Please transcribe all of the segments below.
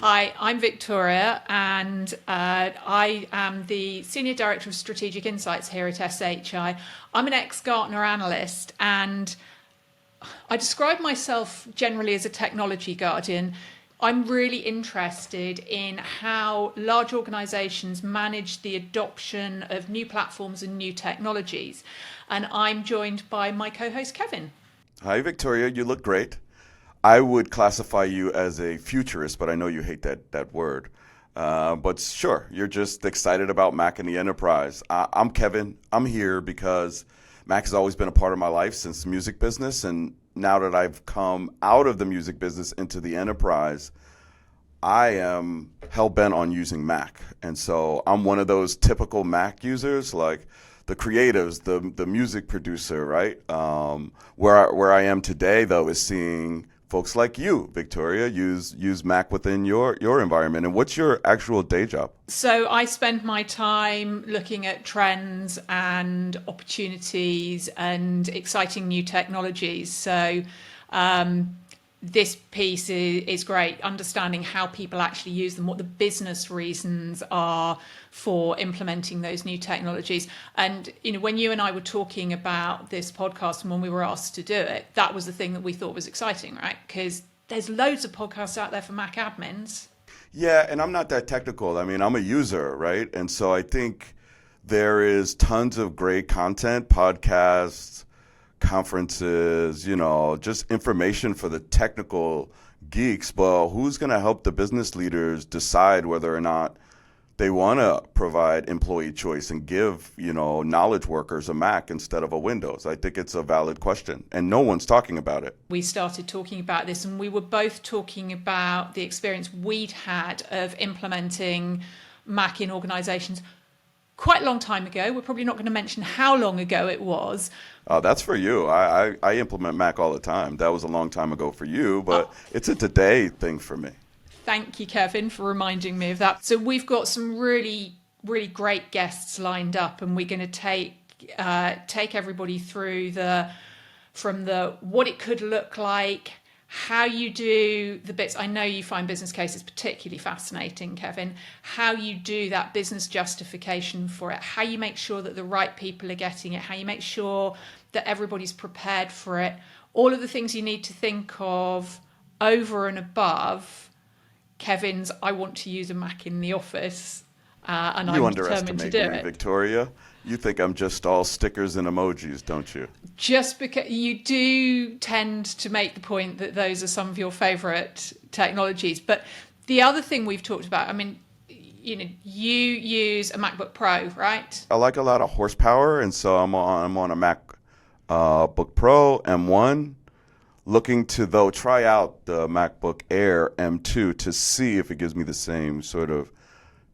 Hi, I'm Victoria, and I am the Senior Director of Strategic Insights here at SHI. I'm an ex-Gartner analyst, and I describe myself generally as a technology guardian. I'm really interested in how large organisations manage the adoption of new platforms and new technologies. And I'm joined by my co-host, Kevin. Hi, Victoria. You look great. I would classify you as a futurist, but I know you hate that word. But sure, you're just excited about Mac and the enterprise. I'm Kevin. I'm here because Mac has always been a part of my life since the music business. And now that I've come out of the music business into the enterprise, I am hell-bent on using Mac. And so I'm one of those typical Mac users, like the creatives, the music producer, right? Where I am today, though, is seeing folks like you, Victoria, use Mac within your environment. And what's your actual day job? So I spend my time looking at trends and opportunities and exciting new technologies. So this piece is great, understanding how people actually use them, what the business reasons are for implementing those new technologies. And when you and I were talking about this podcast and when we were asked to do it, that was the thing that we thought was exciting, right? Because there's loads of podcasts out there for Mac admins. Yeah, and I'm not that technical. I mean, I'm a user, right? And so I think there is tons of great content, podcasts, conferences, just information for the technical geeks. But who's going to help the business leaders decide whether or not they want to provide employee choice and give, knowledge workers a Mac instead of a Windows? I think it's a valid question, and no one's talking about it. We started talking about this, and we were both talking about the experience we'd had of implementing Mac in organizations quite a long time ago. We're probably not going to mention how long ago it was. Oh, that's for you. I implement Mac all the time. That was a long time ago for you, but it's a today thing for me. Thank you, Kevin, for reminding me of that. So we've got some really, really great guests lined up, and we're going to take everybody through from the what it could look like, how you do the bits. I know you find business cases particularly fascinating, Kevin. How you do that business justification for it, how you make sure that the right people are getting it, how you make sure that everybody's prepared for it, all of the things you need to think of over and above Kevin's I want to use a Mac in the office, and I'm determined to do me, it. Victoria. You think I'm just all stickers and emojis, don't you? Just because you do tend to make the point that those are some of your favorite technologies. But the other thing we've talked about, I mean, you use a MacBook Pro, right? I like a lot of horsepower, and so I'm on a MacBook Pro M1. Looking to, though, try out the MacBook Air M2 to see if it gives me the same sort of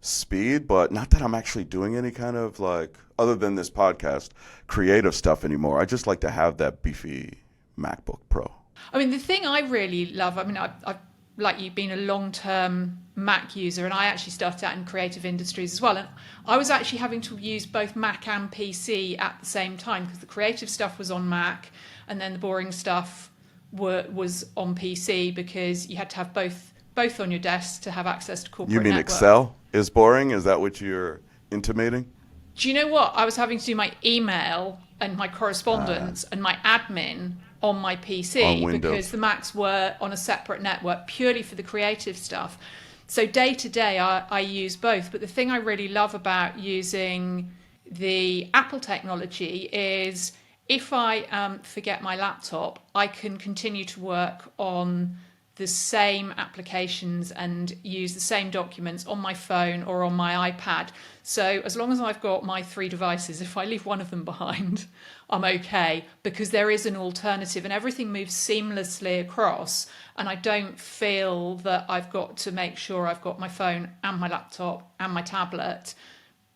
speed, but not that I'm actually doing any kind of, like, other than this podcast, creative stuff anymore. I just like to have that beefy MacBook Pro. I mean, the thing I really love, I mean, I've like you, been a long-term Mac user, and I actually started out in creative industries as well. And I was actually having to use both Mac and PC at the same time because the creative stuff was on Mac and then the boring stuff was on PC because you had to have both on your desk to have access to corporate You mean networks. Excel is boring? Is that what you're intimating? Do you know what? I was having to do my email and my correspondence and my admin on my PC because the Macs were on a separate network purely for the creative stuff. So day to day, I use both. But the thing I really love about using the Apple technology is if I forget my laptop, I can continue to work on the same applications and use the same documents on my phone or on my iPad. So as long as I've got my 3 devices, if I leave one of them behind, I'm okay because there is an alternative and everything moves seamlessly across. And I don't feel that I've got to make sure I've got my phone and my laptop and my tablet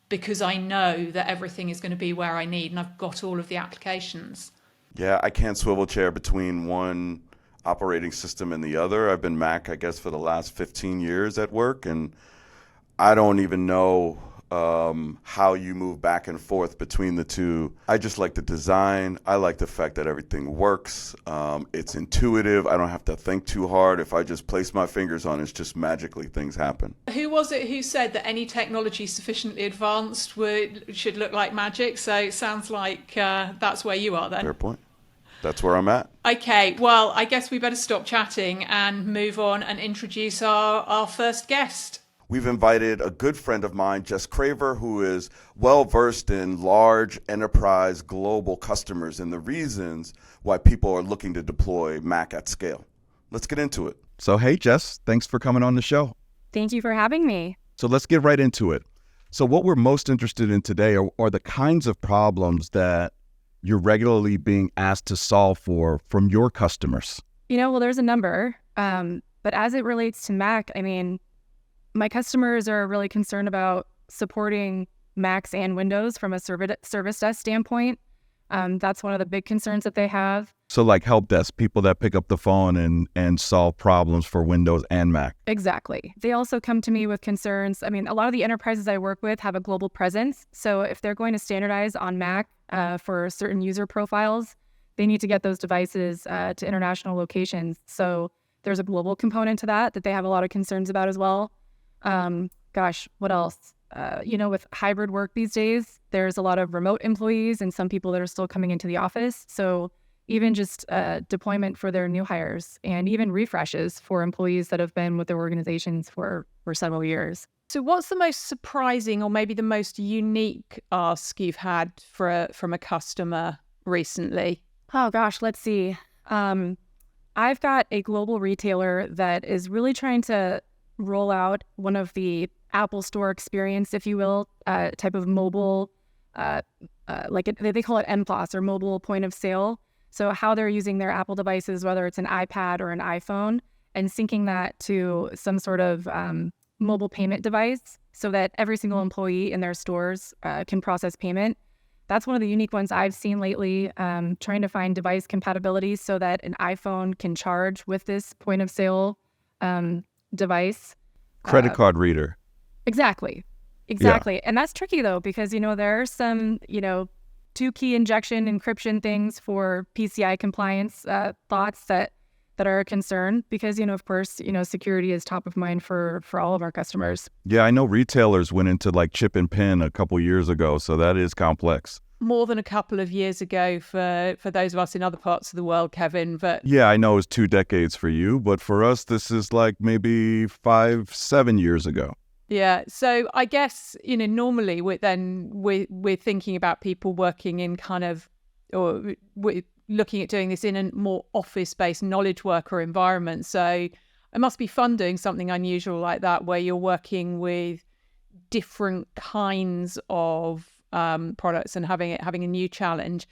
because I know that everything is going to be where I need and I've got all of the applications. Yeah, I can't swivel chair between one operating system and the other. I've been Mac, I guess, for the last 15 years at work, and I don't even know how you move back and forth between the two. I just like the design. I like the fact that everything works. It's intuitive. I don't have to think too hard. If I just place my fingers on it, it's just magically things happen. Who was it who said that any technology sufficiently advanced should look like magic? So it sounds like that's where you are then. Fair point. That's where I'm at. Okay, well, I guess we better stop chatting and move on and introduce our first guest. We've invited a good friend of mine, Jess Craver, who is well-versed in large enterprise global customers and the reasons why people are looking to deploy Mac at scale. Let's get into it. So, hey, Jess, thanks for coming on the show. Thank you for having me. So let's get right into it. So what we're most interested in today are the kinds of problems that you're regularly being asked to solve from your customers. Well, there's a number, but as it relates to Mac, my customers are really concerned about supporting Macs and Windows from a service desk standpoint. That's one of the big concerns that they have. So like help desk, people that pick up the phone and solve problems for Windows and Mac. Exactly. They also come to me with concerns. A lot of the enterprises I work with have a global presence. So if they're going to standardize on Mac for certain user profiles, they need to get those devices to international locations. So there's a global component to that they have a lot of concerns about as well. What else? With hybrid work these days, there's a lot of remote employees and some people that are still coming into the office. So even just deployment for their new hires and even refreshes for employees that have been with their organizations for several years. So what's the most surprising or maybe the most unique ask you've had from a customer recently? Oh gosh, let's see. I've got a global retailer that is really trying to roll out one of the Apple Store experience, if you will, type of mobile, they call it MPOS or mobile point of sale. So how they're using their Apple devices, whether it's an iPad or an iPhone, and syncing that to some sort of mobile payment device so that every single employee in their stores can process payment. That's one of the unique ones I've seen lately, trying to find device compatibility so that an iPhone can charge with this point of sale device. Credit card reader. Exactly. Yeah. And that's tricky though, because, there are some, two key injection encryption things for PCI compliance thoughts that are a concern because, of course, security is top of mind for all of our customers. Yeah, I know retailers went into like chip and pin a couple years ago, so that is complex. More than a couple of years ago for those of us in other parts of the world, Kevin. But yeah, I know it was 2 decades for you, but for us, this is like maybe 5-7 years ago. Yeah. So I guess, normally we're thinking about people working in or we're looking at doing this in a more office-based knowledge worker environment. So it must be fun doing something unusual like that, where you're working with different kinds of products and having a new challenge.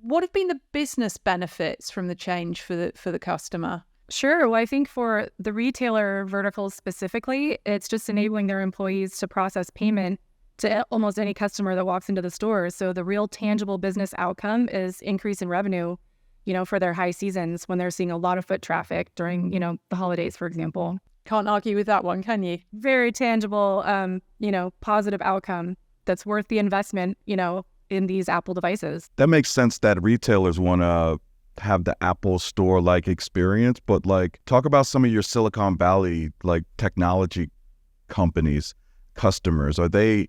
What have been the business benefits from the change for the customer? Sure. Well, I think for the retailer verticals specifically, it's just enabling their employees to process payment to almost any customer that walks into the store. So the real tangible business outcome is increase in revenue, for their high seasons when they're seeing a lot of foot traffic during, the holidays, for example. Can't argue with that one, can you? Very tangible, positive outcome that's worth the investment, in these Apple devices. That makes sense that retailers want to have the Apple Store-like experience, but talk about some of your Silicon Valley technology companies, customers. Are they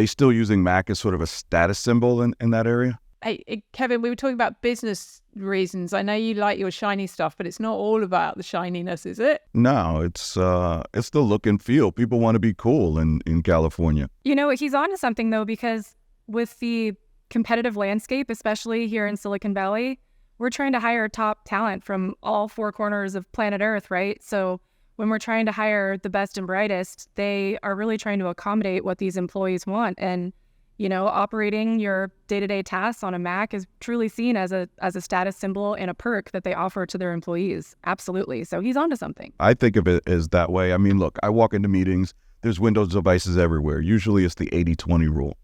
still using Mac as sort of a status symbol in that area? Hey, Kevin, we were talking about business reasons. I know you like your shiny stuff, but it's not all about the shininess, is it? No, it's the look and feel. People want to be cool in California. He's onto something though, because with the competitive landscape, especially here in Silicon Valley, we're trying to hire top talent from all 4 corners of planet Earth, right? So when we're trying to hire the best and brightest, they are really trying to accommodate what these employees want. And, operating your day-to-day tasks on a Mac is truly seen as a status symbol and a perk that they offer to their employees. Absolutely. So he's onto something. I think of it as that way. Look, I walk into meetings, there's Windows devices everywhere. Usually it's the 80-20 rule.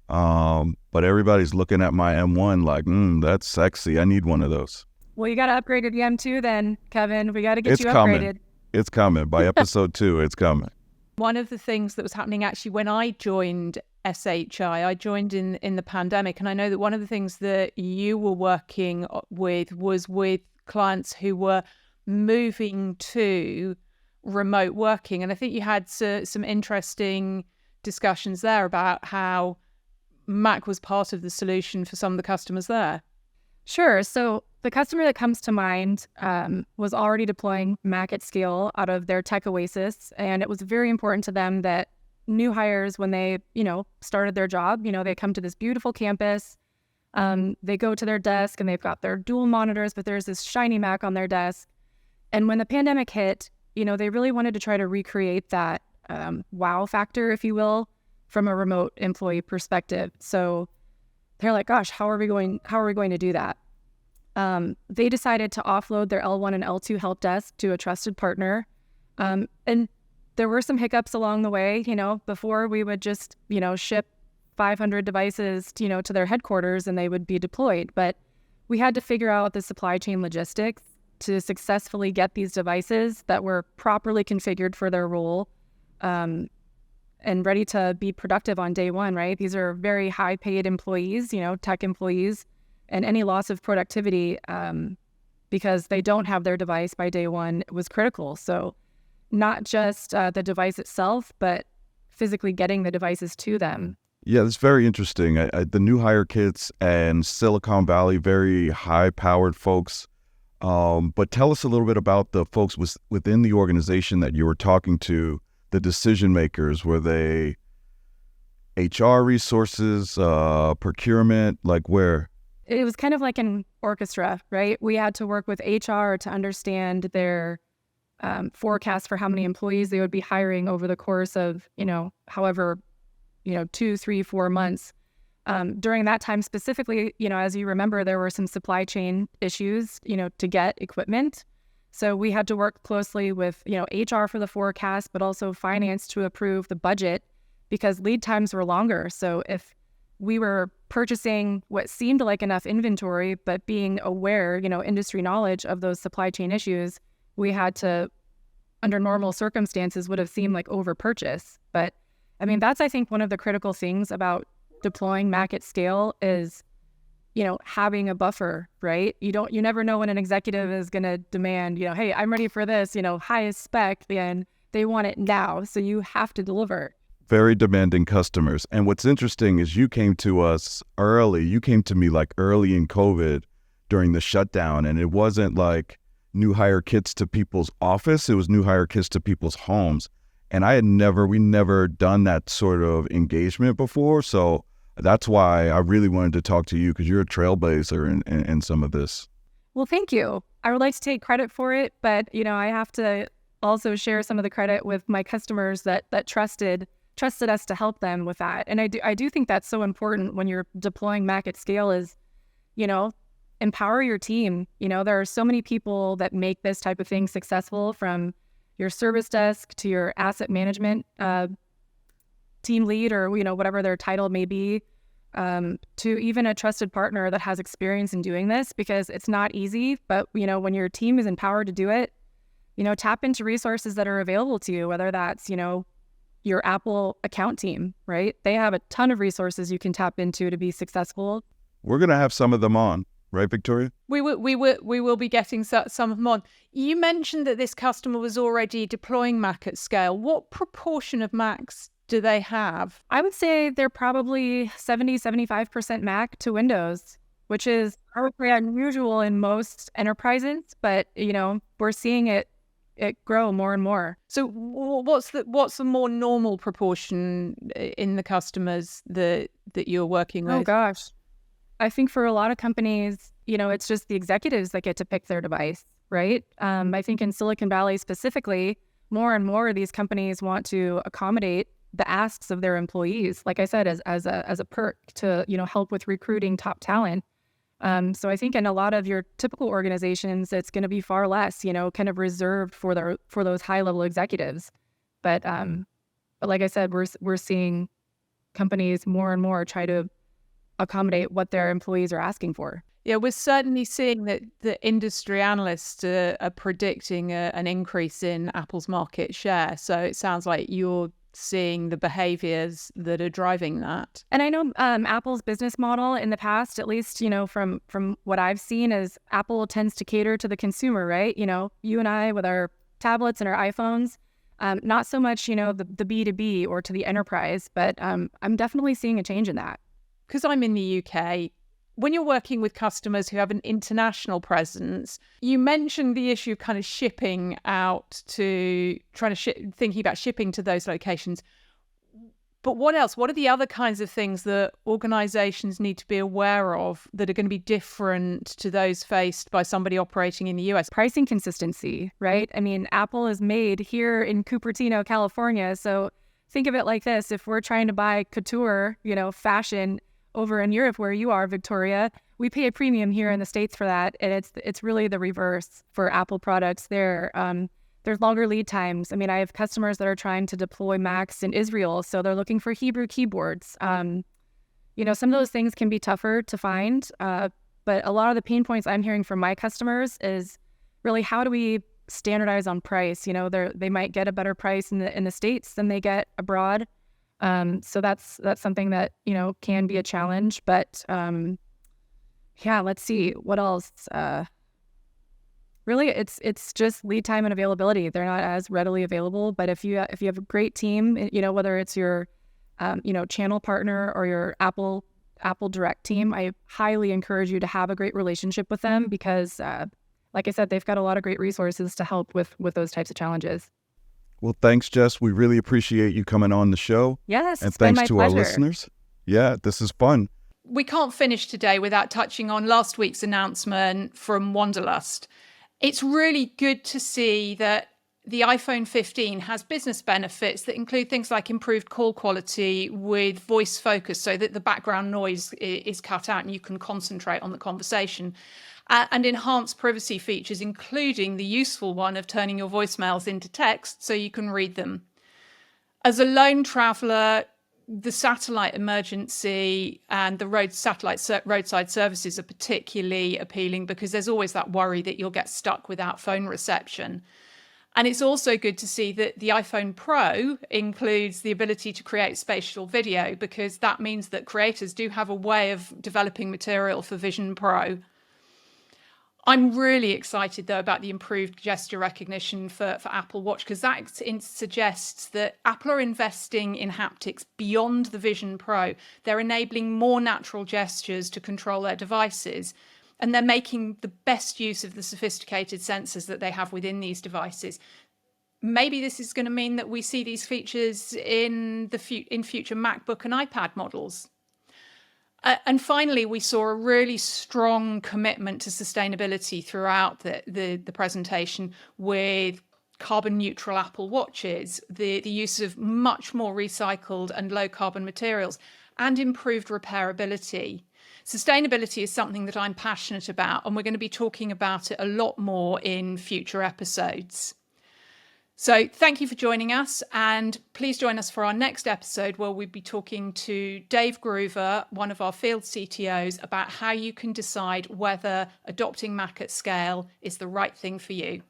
But everybody's looking at my M1 like, that's sexy. I need one of those. Well, you got to upgrade to the M2 then, Kevin. We got to get It's you coming. upgraded. It's coming. By episode 2, it's coming. One of the things that was happening actually when I joined SHI, I joined in the pandemic, and I know that one of the things that you were working with was with clients who were moving to remote working. And I think you had some interesting discussions there about how Mac was part of the solution for some of the customers there. Sure. So the customer that comes to mind was already deploying Mac at scale out of their tech oasis. And it was very important to them that new hires, when they, started their job, they come to this beautiful campus. They go to their desk and they've got their dual monitors, but there's this shiny Mac on their desk. And when the pandemic hit, they really wanted to try to recreate that wow factor, if you will, from a remote employee perspective. So they're like, gosh, how are we going to do that? They decided to offload their L1 and L2 help desk to a trusted partner. And there were some hiccups along the way. Before we would just, ship 500 devices, to their headquarters and they would be deployed. But we had to figure out the supply chain logistics to successfully get these devices that were properly configured for their role and ready to be productive on day one, right? These are very high paid employees, tech employees, and any loss of productivity because they don't have their device by day one was critical. So not just the device itself, but physically getting the devices to them. Yeah, that's very interesting. The new hire kits and Silicon Valley, very high-powered folks. But tell us a little bit about the folks within the organization that you were talking to, the decision makers. Were they HR resources, procurement, like where? It was kind of like an orchestra, right? We had to work with HR to understand their forecast for how many employees they would be hiring over the course of, however, 2, 3, 4 months. During that time specifically, as you remember, there were some supply chain issues, to get equipment. So we had to work closely with, HR for the forecast, but also finance to approve the budget because lead times were longer. So if we were purchasing what seemed like enough inventory, but being aware, industry knowledge of those supply chain issues, we had to, under normal circumstances, would have seemed like over purchase. But that's, I think, one of the critical things about deploying Mac at scale is, having a buffer, right? You never know when an executive is going to demand, hey, I'm ready for this, highest spec, and they want it now. So you have to deliver. Very demanding customers. And what's interesting is you came to us early. You came to me like early in COVID during the shutdown. And it wasn't like new hire kits to people's office. It was new hire kits to people's homes. And we never done that sort of engagement before. So that's why I really wanted to talk to you, because you're a trailblazer in some of this. Well, thank you. I would like to take credit for it, but I have to also share some of the credit with my customers that trusted us to help them with that. And I do think that's so important when you're deploying Mac at scale is, empower your team. There are so many people that make this type of thing successful, from your service desk to your asset management team lead, or whatever their title may be, to even a trusted partner that has experience in doing this, because it's not easy. But when your team is empowered to do it, tap into resources that are available to you, whether that's your Apple account team, right? They have a ton of resources you can tap into to be successful. We're gonna have some of them on. Right, Victoria? We will be getting some of them on. You mentioned that this customer was already deploying Mac at scale. What proportion of Macs do they have? I would say they're probably 70-75% Mac to Windows, which is probably unusual in most enterprises, but we're seeing it grow more and more. So what's the more normal proportion in the customers that you're working with? Oh gosh. I think for a lot of companies, it's just the executives that get to pick their device, right? I think in Silicon Valley specifically, more and more of these companies want to accommodate the asks of their employees, like I said, as a perk to, help with recruiting top talent. So I think in a lot of your typical organizations, it's going to be far less, kind of reserved for those high level executives. But like I said, we're seeing companies more and more try to accommodate what their employees are asking for. Yeah, we're certainly seeing that the industry analysts are predicting an increase in Apple's market share. So it sounds like you're seeing the behaviors that are driving that. And I know Apple's business model in the past, at least, from what I've seen, is Apple tends to cater to the consumer, right? You and I with our tablets and our iPhones, not so much, the B2B or to the enterprise, but I'm definitely seeing a change in that. Because I'm in the UK, when you're working with customers who have an international presence, you mentioned the issue of kind of shipping out to thinking about shipping to those locations. But what else? What are the other kinds of things that organizations need to be aware of that are going to be different to those faced by somebody operating in the US? Pricing consistency, right? I mean, Apple is made here in Cupertino, California. So think of it like this. If we're trying to buy couture, fashion over in Europe where you are, Victoria, we pay a premium here in the States for that. And it's really the reverse for Apple products there. There's longer lead times. I mean, I have customers that are trying to deploy Macs in Israel, so they're looking for Hebrew keyboards. Some of those things can be tougher to find, but a lot of the pain points I'm hearing from my customers is really how do we standardize on price? They might get a better price in the States than they get abroad. So that's something that, can be a challenge, but let's see what else. Really, it's just lead time and availability. They're not as readily available, but if you have a great team, whether it's your, channel partner or your Apple direct team, I highly encourage you to have a great relationship with them because, like I said, they've got a lot of great resources to help with those types of challenges. Well, thanks, Jess. We really appreciate you coming on the show. Yes, and it's been thanks my to pleasure. our listeners. Yeah, this is fun. We can't finish today without touching on last week's announcement from Wanderlust. It's really good to see that the iPhone 15 has business benefits that include things like improved call quality with voice focus so that the background noise is cut out and you can concentrate on the conversation. And enhanced privacy features, including the useful one of turning your voicemails into text so you can read them. As a lone traveller, the satellite emergency and the roadside services are particularly appealing because there's always that worry that you'll get stuck without phone reception. And it's also good to see that the iPhone Pro includes the ability to create spatial video because that means that creators do have a way of developing material for Vision Pro. I'm really excited, though, about the improved gesture recognition for Apple Watch because that suggests that Apple are investing in haptics beyond the Vision Pro. They're enabling more natural gestures to control their devices, and they're making the best use of the sophisticated sensors that they have within these devices. Maybe this is going to mean that we see these features in future MacBook and iPad models. And finally, we saw a really strong commitment to sustainability throughout the presentation with carbon neutral Apple Watches, the use of much more recycled and low carbon materials, and improved repairability. Sustainability is something that I'm passionate about, and we're going to be talking about it a lot more in future episodes. So thank you for joining us, and please join us for our next episode where we'll be talking to Dave Groover, one of our field CTOs, about how you can decide whether adopting Mac at scale is the right thing for you.